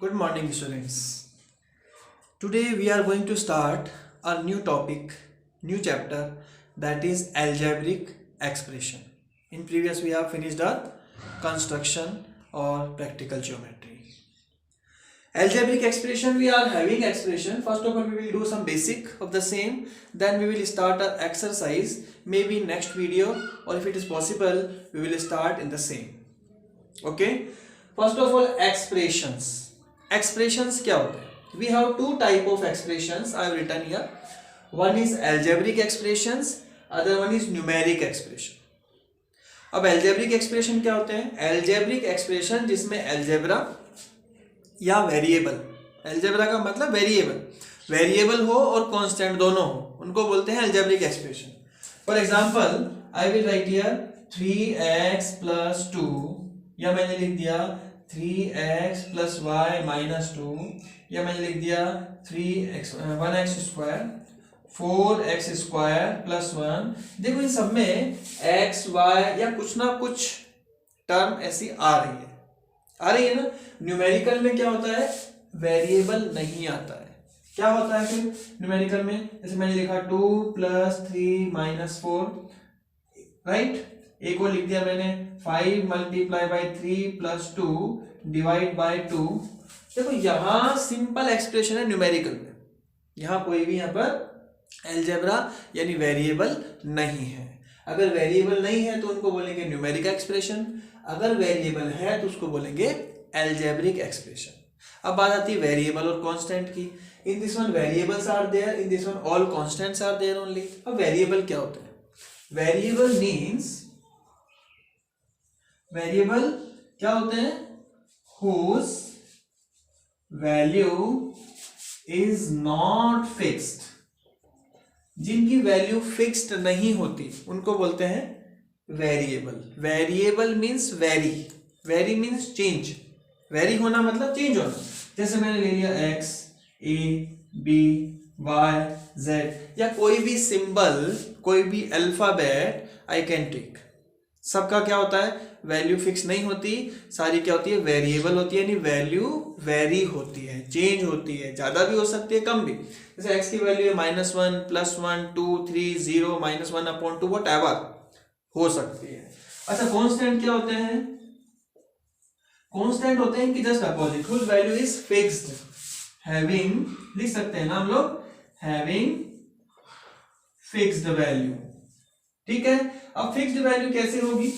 Good morning, students. Today we are going to start a new topic, new chapter, that is algebraic expression. In previous we have finished our construction or practical geometry. Algebraic expression, we are having expression. First of all, we will do some basic of the same. Then we will start our exercise. Maybe next video, or if it is possible, we will start in the same. Okay. First of all, expressions. Expressions क्या होते हैं? We have two type of expressions I have written here. One is algebraic expressions, other one is numeric expression. अब algebraic expression क्या होते हैं? Algebraic expression जिसमें algebra या variable, algebra का मतलब वेरिएबल हो और कांस्टेंट दोनों हो, उनको बोलते हैं algebraic expression. For example, I will write here 3x plus 2, या मैंने लिख दिया 3x plus y minus 2, या मैंने लिख दिया 1x square 4x square plus 1. देखो इन सब में x y या कुछ ना कुछ टर्म ऐसी आ रही है ना. न्यूमेरिकल में क्या होता है? वेरिएबल नहीं आता है. क्या होता है फिर न्यूमेरिकल में? जैसे मैंने लिखा 2 plus 3 minus 4, राइट. एक और लिख दिया मैंने 5 multiply by 3 plus 2 divide by 2. देखो यहां सिंपल एक्सप्रेशन है न्यूमेरिकल में. यहां कोई भी यहां पर अलजेब्रा यानी वेरिएबल नहीं है. अगर वेरिएबल नहीं है तो उनको बोलेंगे न्यूमेरिक एक्सप्रेशन. अगर वेरिएबल है तो उसको बोलेंगे अलजेब्रिक एक्सप्रेशन. अब बात आती है वेरिएबल और कांस्टेंट की. In this one variables are there, in this one all constants are there only. अब वेरिएबल क्या होता है? वेरिएबल मीन्स, वेरिएबल क्या होते हैं? whose value is not fixed, जिनकी वैल्यू फिक्स्ड नहीं होती उनको बोलते हैं variable. Variable means very means change. Very होना मतलब चेंज होना. जैसे मैंने ले लिया x, a, b, y, z, या कोई भी सिंबल, कोई भी अल्फाबेट आई कैन टेक. सबका क्या होता है? वैल्यू फिक्स नहीं होती, सारी क्या होती है? वेरिएबल होती है. यानी वैल्यू वेरी होती है, चेंज होती है, ज्यादा भी हो सकती है, कम भी. जैसे x की वैल्यू है -1, +1, 2, 3, 0, -1/2, वट एवर हो सकती है. अच्छा, कांस्टेंट क्या होते हैं? कांस्टेंट होते हैं कि just opposite, whose value is fixed, having, लिख सकते हैं ना हम लोग, हैविंग फिक्स्ड वैल्यू. ठीक है. अब फिक्स्ड वैल्यू कैसे होगी?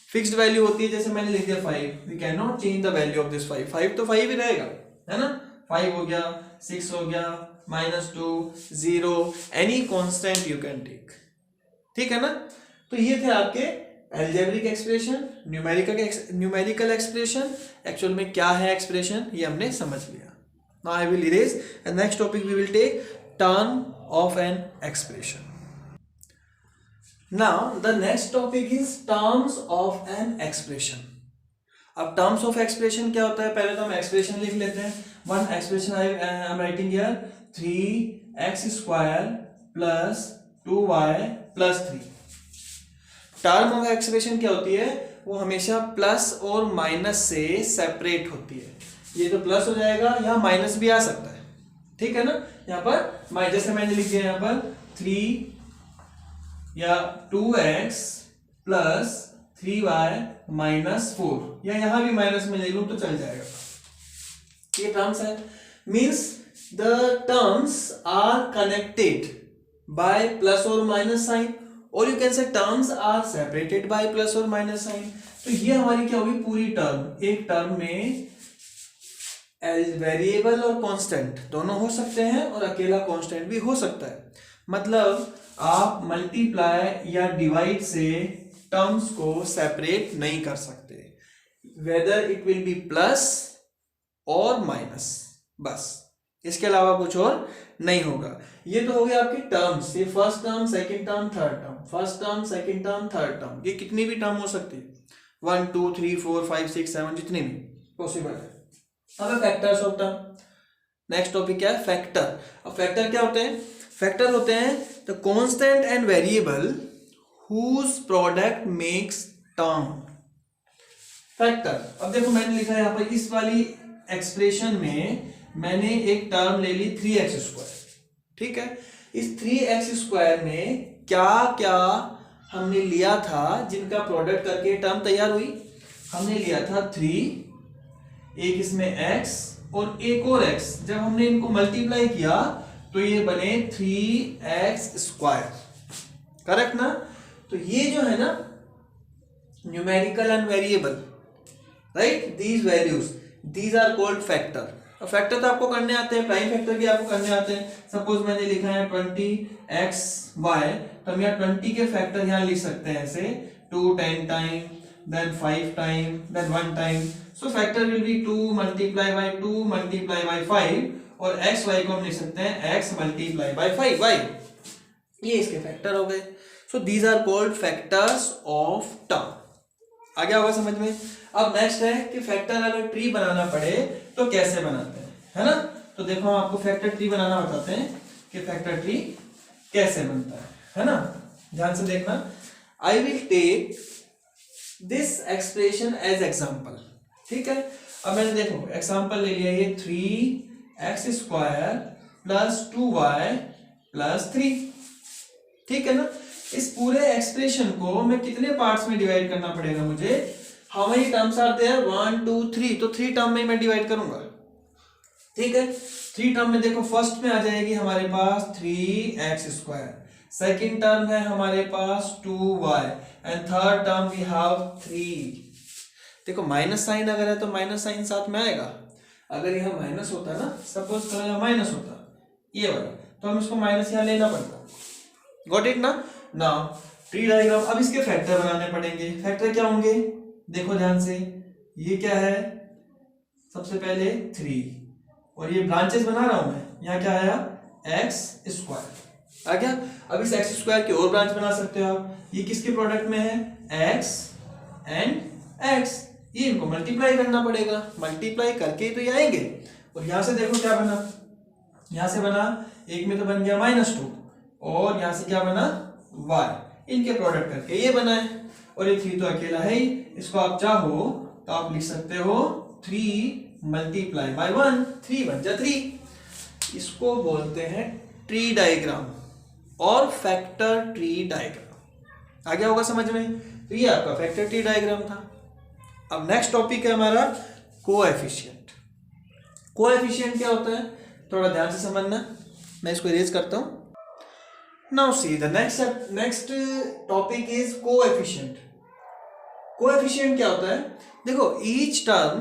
फिक्स्ड वैल्यू होती है, जैसे मैंने लिख दिया 5, we can not change the value of this 5. 5 तो 5 ही रहेगा, है ना. 5 हो गया, 6 हो गया, -2, 0, any constant you can take. ठीक है ना. तो ये थे आपके algebraic expression, numerical expression. Actual में क्या है एक्सप्रेशन ये हमने समझ लिया. Now I will erase and next topic we will take term of an expression. Now the next topic is terms of an expression. अब terms of expression क्या होता है? पहले तो हम expression लिख लेते हैं. One expression I am writing here 3x square plus 2y plus 3. Term of expression क्या होती है? वो हमेशा प्लस और माइनस से सेपरेट होती है. ये तो प्लस हो जाएगा, यहाँ माइनस भी आ सकता है. ठीक है ना. यहाँ पर जैसे मैंने लिख दिया यहाँ पर 3 या 2x प्लस 3y माइनस 4, या यहां भी माइनस में ले लूं तो चल जाएगा. ये टर्म्स है. Means the terms are connected by plus और माइनस साइन, और you can say terms are separated by plus और माइनस साइन. तो ये हमारी क्या होगी? पूरी टर्म. एक टर्म में वेरिएबल और कांस्टेंट दोनों हो सकते हैं और अकेला कांस्टेंट भी हो सकता है. मतलब आप मल्टीप्लाई या डिवाइड से टर्म्स को सेपरेट नहीं कर सकते, whether it will be plus और माइनस, बस. इसके अलावा कुछ और नहीं होगा. ये तो हो गया आपकी टर्म्स. ये first term, second term, third term, first term, second term, third term. ये कितनी भी टर्म हो सकती है, 1 2 3 4 5 6 7, जितनी भी पॉसिबल है. अब factors of term. Next topic क्या है? फैक्टर. अब फैक्टर क्या होते हैं? फैक्टर होते हैं the constant and variable whose product makes term. Factor. अब देखो मैंने लिखा है यहाँ पर इस वाली एक्सप्रेशन में मैंने एक टर्म ले ली 3x²। ठीक है, इस 3x² में क्या क्या हमने लिया था जिनका प्रोडक्ट करके टर्म तैयार हुई। हमने लिया था 3, एक इसमें x और एक और x। जब हमने इनको मल्टीप्लाई किया तो ये बने 3x²। करेक्ट ना। तो ये जो है ना numerical and variable, right, these values these are called factor. और फैक्टर तो आपको करने आते हैं, प्राइम फैक्टर भी आपको करने आते हैं। सपोज मैंने लिखा है 20xy, तो हम यहाँ 20 के फैक्टर यहाँ लिख सकते हैं ऐसे 2 10 time, then 5 time, then 1 time. So factor will be 2 multiply by 2 multiply by 5, और एक्स वाई को हम लिख सकते हैं x मल्टीप्लाई बाय 5 y। ये इसके फैक्टर हो गए। So these are called factors of term. आगे होगा समझ में। अब नेक्स्ट है कि फैक्टर अगर ट्री बनाना पड़े तो कैसे बनाते हैं, है ना। तो देखो हम आपको फैक्टर ट्री बनाना बताते हैं कि फैक्टर ट्री कैसे बनता है ना। ध्यान से देखना। I will take this expression as example. ठीक है, अब मैंने देखो एग्जाम्पल ले लिया, ये 3x² प्लस 2y प्लस 3। ठीक है ना। इस पूरे एक्सप्रेशन को मैं कितने पार्ट्स में डिवाइड करना पड़ेगा मुझे। How many terms are there, 1 2 3। तो 3 टर्म में मैं डिवाइड करूंगा। ठीक है, 3 टर्म में देखो फर्स्ट में आ जाएगी हमारे पास 3x², सेकेंड टर्म है हमारे पास 2y, and third term we have 3। देखो माइनस साइन अगर है तो माइनस साइन साथ में आएगा। अगर यह माइनस होता ना, सपोज करो यह माइनस होता ये वाला, तो हम इसको माइनस यहाँ लेना पड़ता। गॉट इट ना। Now tree diagram. अब इसके फैक्टर बनाने पड़ेंगे। फैक्टर क्या होंगे देखो ध्यान से। ये क्या है, सबसे पहले 3, और ये ब्रांचेस बना रहा हूं मैं। यहाँ क्या आया, x²। आ गया। अब इस x² की और ब्रांच बना सकते हो आप। ये किसके प्रोडक्ट में है, x एंड x। ये इनको मल्टीप्लाई करना पड़ेगा, मल्टीप्लाई करके तो ये आएंगे। और यहां से देखो क्या बना, यहां से बना, एक में तो बन गया -2, और यहां से क्या बना y। इनके प्रोडक्ट करके ये बना है। और ये 3 तो अकेला है ही, इसको आप चाहो तो आप लिख सकते हो 3 मल्टीप्लाई बाय 1, 3 बन जा 3। इसको बोलते हैं ट्री डायग्राम और फैक्टर ट्री डायग्राम। आ गया होगा समझ में। तो ये आपका फैक्टर ट्री डायग्राम था। अब नेक्स्ट टॉपिक है हमारा कोएफिशिएंट। कोएफिशिएंट क्या होता है थोड़ा ध्यान से समझना। मैं इसको इरेज करता हूं। Now see the next topic is coefficient. Coefficient क्या होता है, देखो each term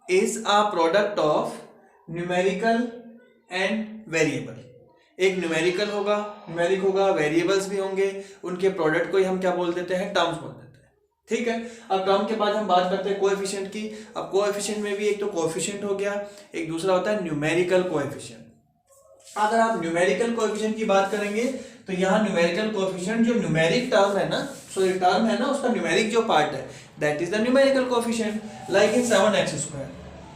is a product of numerical and variable. एक न्यूमेरिकल होगा, न्यूमेरिक होगा, वेरिएबल्स भी होंगे, उनके प्रोडक्ट को ही हम क्या बोल देते हैं, टर्म्स बोल देते हैं। ठीक है, अब टर्म के बाद हम बात करते हैं कोएफिशिएंट की। अब कोएफिशिएंट में भी एक तो कोएफिशिएंट हो गया, एक दूसरा होता है न्यूमेरिकल कोएफिशिएंट। अगर आप न्यूमेरिकल कोएफिशिएंट की बात करेंगे तो यहाँ न्यूमेरिकल कोएफिशिएंट जो न्यूमेरिक टर्म है ना, सॉरी टर्म है ना, उसका न्यूमेरिक जो पार्ट है that is the numerical coefficient. Like in 7x²,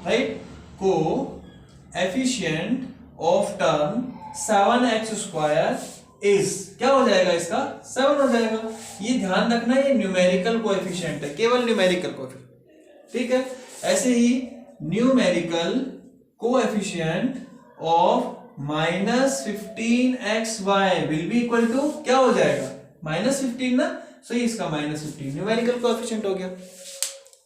right. Coefficient of term 7x² is क्या हो जाएगा, इसका 7 हो जाएगा। ये ध्यान रखना, ये न्यूमेरिकल कोएफिशिएंट है, केवल न्यूमेरिकल कोएफिशिएंट। ठीक है, ऐसे ही numerical coefficient of -15xy will be equal to क्या हो जाएगा, -15 ना। सो इसका -15 न्यूमेरिकल कोएफिशिएंट हो गया।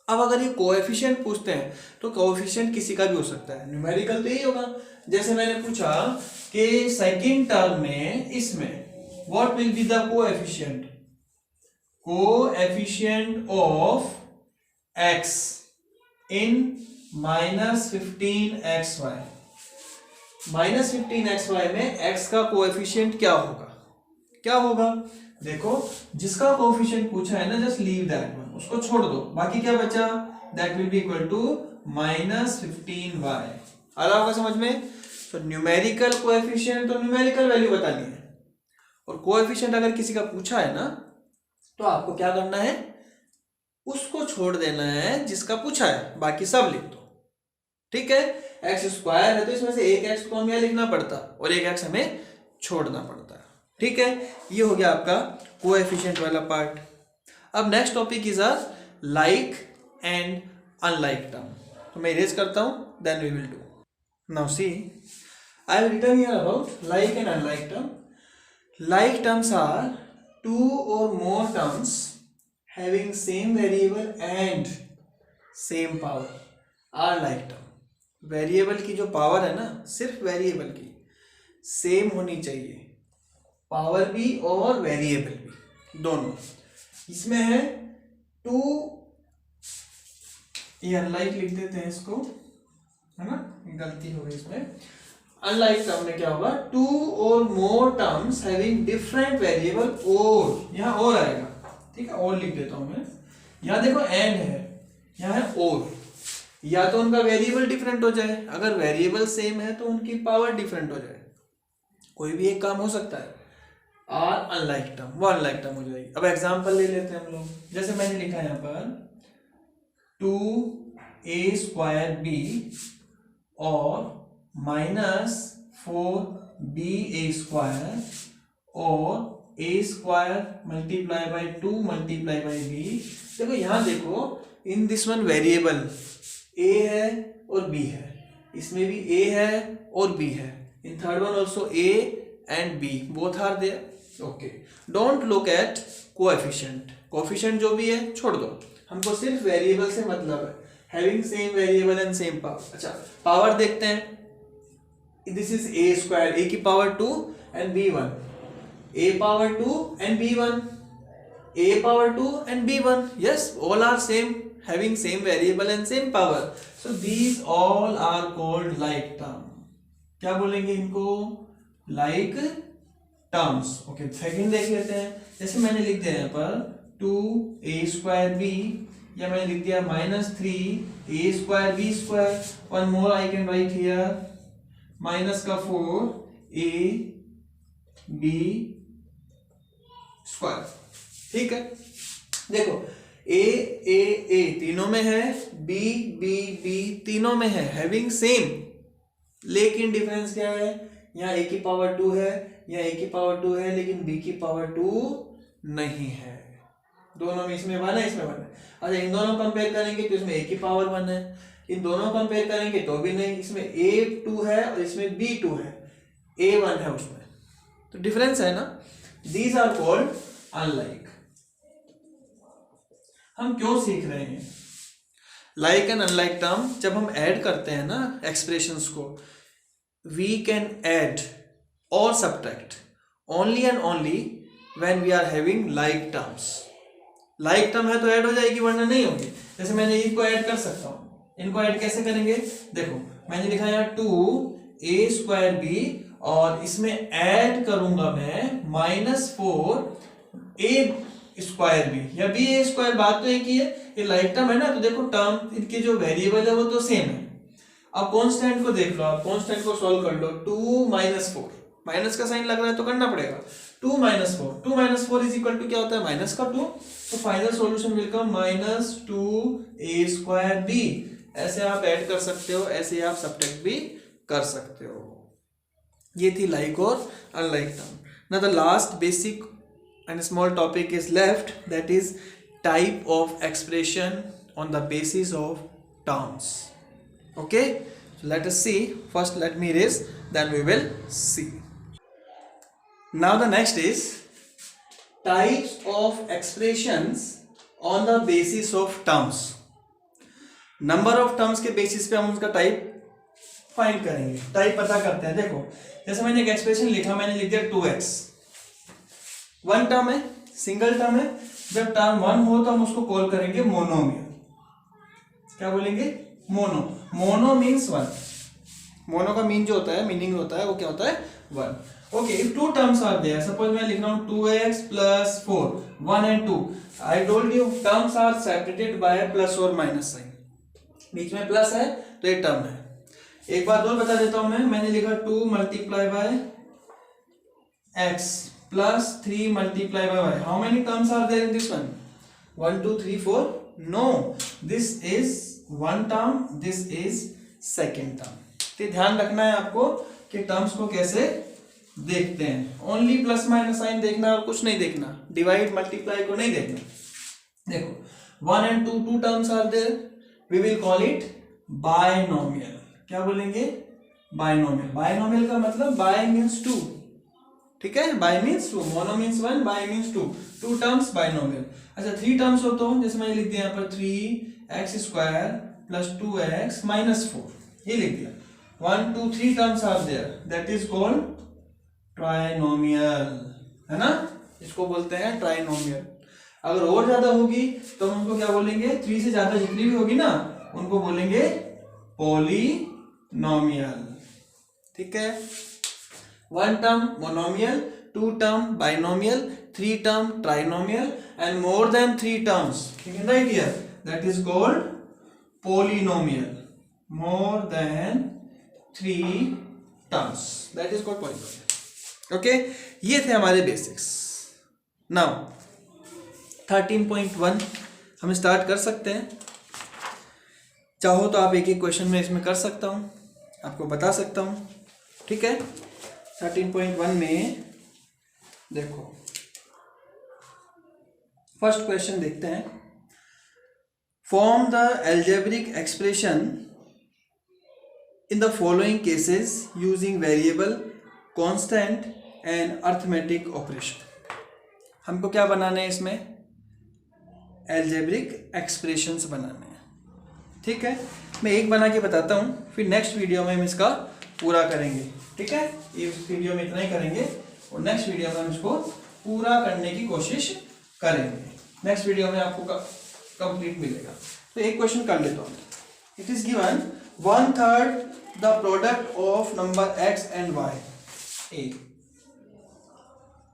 अब अगर ये कोएफिशिएंट पूछते हैं तो कोएफिशिएंट किसी का भी हो सकता है, न्यूमेरिकल तो यही होगा। जैसे मैंने पूछा कि सेकंड टर्म में इसमें what will be the coefficient, coefficient of x in -15xy। -15xy में x का कोएफिशिएंट क्या होगा, क्या होगा देखो, जिसका कोएफिशिएंट पूछा है ना, जस्ट लीव दैट वन, उसको छोड़ दो, बाकी क्या बचा, that will be equal to -15y। आ रहा होगा समझ में। तो न्यूमेरिकल कोएफिशिएंट तो न्यूमेरिकल वैल्यू बतानी है, और कोएफिशिएंट अगर किसी का पूछा है ना तो आपको क्या करना है, उसको छोड़ देना है जिसका पूछा है, बाकी सब लिख दो। ठीक है, x² है तो इसमें से एक x को हमें यहां लिखना पड़ता और एक x हमें छोड़ना पड़ता है। ठीक है, ये हो गया आपका कोएफिशिएंट वाला पार्ट। अब next topic is a like and unlike term. तो मैं इरेज करता हूं। then we will do. Now see, I have written here about like and unlike term. Like terms are two or more terms having same variable and same power are like term. Variable की जो power है ना, सिर्फ variable की same होनी चाहिए, power भी और वेरिएबल भी दोनों. इसमें है टू, ये अनलाइक लिख देते हैं इसको, है ना, गलती हो गई इसमें. अनलाइक टर्म में क्या होगा, टू और मोर टर्म्स हैविंग डिफरेंट वेरिएबल, और यहाँ और आएगा, ठीक है, और लिख देता हूं मैं. यहाँ देखो एंड है, यहाँ है और. या तो उनका वेरिएबल डिफरेंट हो जाए, अगर वेरिएबल सेम है तो उनकी पावर डिफरेंट हो जाए, कोई भी एक काम हो सकता है. और अनलाइक टर्म, वो अनलाइक टर्म हो जाएगी. अब एग्जांपल ले लेते हैं हम लोग. जैसे मैंने लिखा है यहाँ पर 2a²b और -4ba² और a² multiply by 2 multiply by b. देखो यहाँ देखो, इन दिस वन वेरिएबल a है और b है, इसमें भी a है और b है. In third one also a and b both are there. Okay, don't look at coefficient. Coefficient जो भी है छोड़ दो, हमको सिर्फ वेरिएबल से मतलब है. Having same variable and same power. अच्छा, पावर देखते हैं. दिस इज a², a की power 2 and b1, a power 2 and b1, a power 2 and b1. Yes, all are same, having same variable and same power, so these all are called like term. क्या बोलेंगे इनको, like terms. Okay, second देख लेते हैं. जैसे मैंने लिख दिया यहाँ पर 2a²b, या मैंने लिख दिया -3a²b². One more I can write here -4ab². ठीक है, देखो ए तीनों में है, बी तीनों में है, हैविंग सेम. लेकिन डिफरेंस क्या है, यहाँ ए की पावर 2 है, यहाँ ए की पावर 2 है, लेकिन बी की पावर 2 नहीं है. दोनों में, इसमें 1 है, इसमें 1 है. अच्छा, इन दोनों कंपेयर करेंगे तो इसमें ए की पावर 1 है, इन दोनों कंपेयर करेंगे तो भी नहीं. इसमें ए 2 है और इसमें बी 2 है, ए 1 है उसमें, तो डिफरेंस है ना. These are called unlike. हम क्यों सीख रहे हैं लाइक एंड अनलाइक टर्म? जब हम ऐड करते हैं ना एक्सप्रेशंस को, वी कैन ऐड और subtract only and only when we are having like terms. Like term है तो ऐड हो जाएगी, वरना नहीं होगी. जैसे मैंने इनको ऐड कर सकता हूं, इनको ऐड कैसे करेंगे, देखो मैंने लिखा यहाँ 2a²b और इसमें ऐड करूंगा मैं -4a² या ba². बात तो एक ही है, ये लाइक टर्म है ना, तो देखो टर्म इनके जो वेरिएबल है वो तो सेम है. अब कांस्टेंट को देख लो, आप कांस्टेंट को सॉल्व कर लो. 2 -4, माइनस का साइन लग रहा है तो करना पड़ेगा. 2 - 4 इज इक्वल टू क्या होता है, -2. तो final solution will come -2a²b. ऐसे आप ऐड कर सकते हो, ऐसे आप सब्ट्रैक्ट भी कर सकते हो. ये थी लाइक और unlike term. Now the last basic and small topic is left, that is type of expression on the basis of terms. Okay, so let us see. First let me erase, then we will see. Now the next is types of expressions on the basis of terms. number of terms के basis पे हम उसका type find करेंगे, type पता करते हैं. देखो जैसे मैंने एक एक्सप्रेशन लिखा, मैंने लिख दिया 2x. वन टर्म है, सिंगल टर्म है. जब टर्म 1 हो तो हम उसको कॉल करेंगे मोनोमियल. क्या बोलेंगे, मोनो. Mono means 1. मोनो का मीन जो होता है, मीनिंग होता है, वो क्या होता है, 1. Okay, if two terms are there, suppose मैं लिख रहा हूं 2x + 4, 1 and 2. I told you terms are separated by plus और माइनस साइन. बीच में प्लस है तो एक टर्म है. एक बात और बता देता हूं मैंने लिखा 2 multiply by x plus 3 multiplied by y. How many terms are there in this one? 1 2 3 4. No, this is one term, this is second term. तो ध्यान रखना है आपको कि टर्म्स को कैसे देखते हैं. ओनली प्लस माइनस साइन देखना और कुछ नहीं देखना, डिवाइड मल्टीप्लाई को नहीं देखना. देखो 1 and 2 terms are there, we will call it binomial. क्या बोलेंगे? बाइनोमियल। बाइनोमियल का मतलब बाय मीन्स टू, ठीक है, bi means two, mono means one, bi means two, two terms binomial. अच्छा 3 टर्म्स हो तो जैसे मैंने लिख दिया यहाँ पर 3x² प्लस 2x माइनस 4, ये लिख दिया। 1 2 3 terms are there, that is called trinomial, है ना, इसको बोलते हैं ट्राइनोमियल। अगर और ज्यादा होगी तो हम उनको क्या बोलेंगे? 3 से ज्यादा जितनी भी होगी ना उनको बोलेंगे पॉलिनोमियल, ठीक है। 1 term monomial, 2 term binomial, 3 term trinomial and more than 3 terms, you can write here, that is called polynomial. More than 3 terms, that is called polynomial. Okay, ये थे हमारे बेसिक्स। नाउ 13.1 हम स्टार्ट कर सकते हैं। चाहो तो आप एक एक क्वेश्चन में इसमें कर सकता हूँ, आपको बता सकता हूँ, ठीक है। 13.1 में देखो फर्स्ट क्वेश्चन देखते हैं। Form the algebraic expression in the following cases using variable, constant and arithmetic operation. हमको क्या बनाना है इसमें? एल्जेब्रिक एक्सप्रेशंस बनाने हैं, ठीक है। मैं एक बना के बताता हूँ, फिर नेक्स्ट वीडियो में हम इसका पूरा करेंगे, ठीक है। इस वीडियो में इतना ही करेंगे और नेक्स्ट वीडियो में हम इसको पूरा करने की कोशिश करेंगे। नेक्स्ट वीडियो में आपको कंप्लीट मिलेगा। तो एक क्वेश्चन कर लेता हूँ। It is given 1/3 the product of number x and y। A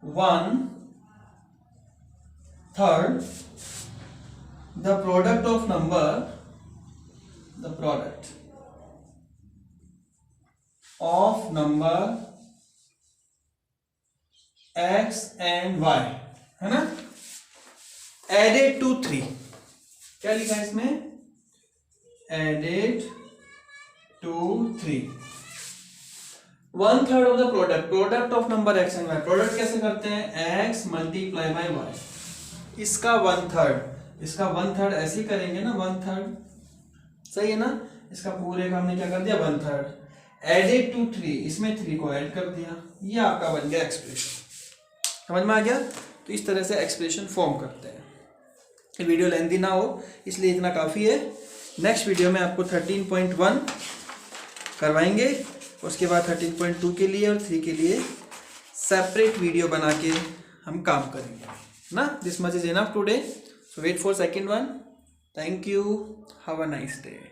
1/3 the product of number, the product of number x and y, है ना, added to 3, क्या लिखा है इसमें? added to 3, 1/3 of the product, product of number x and y, product कैसे करते हैं? x multiply by y, इसका 1/3, इसका 1/3 ऐसे ही करेंगे ना, 1/3, सही है ना। इसका पूरे का हमने क्या कर दिया? 1/3 एडेड टू 3, इसमें 3 को ऐड कर दिया, ये आपका बन गया एक्सप्रेशन। समझ में आ गया? तो इस तरह से एक्सप्रेशन फॉर्म करते हैं। ये वीडियो लेंथी ना हो इसलिए इतना काफ़ी है। नेक्स्ट वीडियो में आपको 13.1 करवाएंगे, उसके बाद 13.2 के लिए और 3 के लिए सेपरेट वीडियो बना के हम काम करेंगे ना। This much is enough today, so wait for second one. Thank you, have a nice day.